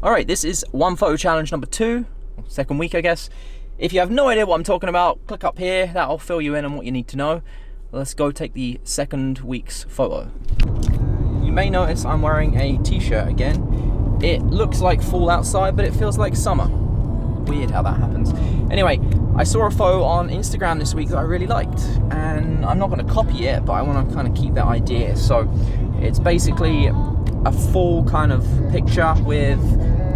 All right, this is one photo challenge number 2, second week, I guess. If you have no idea what I'm talking about, click up here. That'll fill you in on what you need to know. Let's go take the second week's photo. You may notice I'm wearing a t-shirt again. It looks like fall outside, but it feels like summer. Weird how that happens. Anyway, I saw a photo on Instagram this week that I really liked, and I'm not going to copy it, but I want to kind of keep that idea. So it's basically a full kind of picture with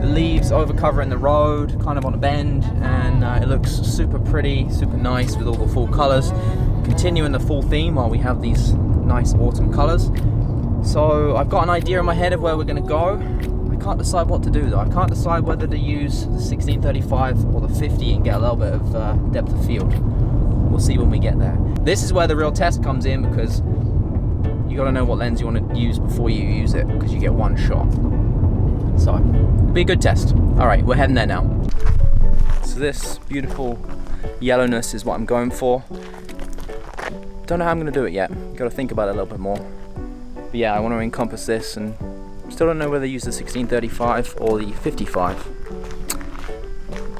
the leaves over covering the road, kind of on a bend, and it looks super pretty, super nice with all the full colors, continuing the full theme while we have these nice autumn colors. So I've got an idea in my head of where we're going to go. I can't decide what to do though. I can't decide whether to use the 16-35 or the 50 and get a little bit of depth of field. We'll see when we get there. This is where the real test comes in, because you got to know what lens you want to use before you use it, because you get one shot. So it'll be a good test. All right, we're heading there now. So this beautiful yellowness is what I'm going for. Don't know how I'm going to do it yet. Got to think about it a little bit more. But yeah, I want to encompass this, and still don't know whether to use the 16-35 or the 55.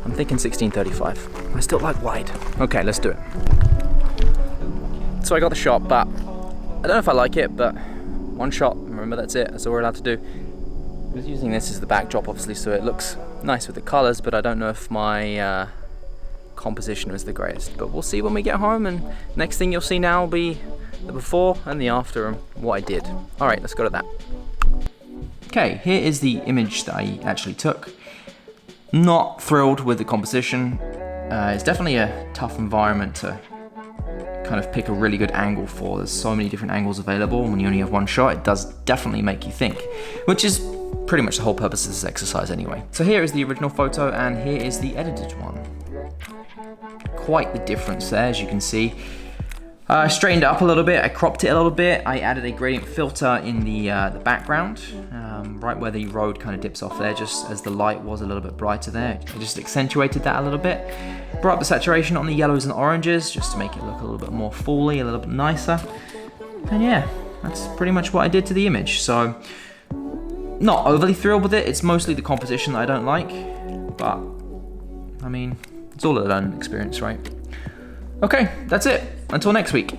I'm thinking 16-35. I still like wide. Okay, let's do it. So I got the shot, but I don't know if I like it, but one shot, remember that's it, that's all we're allowed to do. I was using this as the backdrop obviously, so it looks nice with the colors, but I don't know if my composition was the greatest. But we'll see when we get home, and next thing you'll see now will be the before and the after and what I did. All right, let's go to that. Okay, here is the image that I actually took. Not thrilled with the composition. It's definitely a tough environment to kind of pick a really good angle for. There's so many different angles available, and when you only have one shot, it does definitely make you think, which is pretty much the whole purpose of this exercise anyway. So here is the original photo, and here is the edited one. Quite the difference there, as you can see. I straightened it up a little bit, I cropped it a little bit, I added a gradient filter in the background, right where the road kind of dips off there, just as the light was a little bit brighter there. I just accentuated that a little bit. Brought up the saturation on the yellows and oranges, just to make it look a little bit more fully, a little bit nicer. And yeah, that's pretty much what I did to the image. So, not overly thrilled with it, it's mostly the composition that I don't like, but, I mean, it's all a learning experience, right? Okay, that's it. Until next week.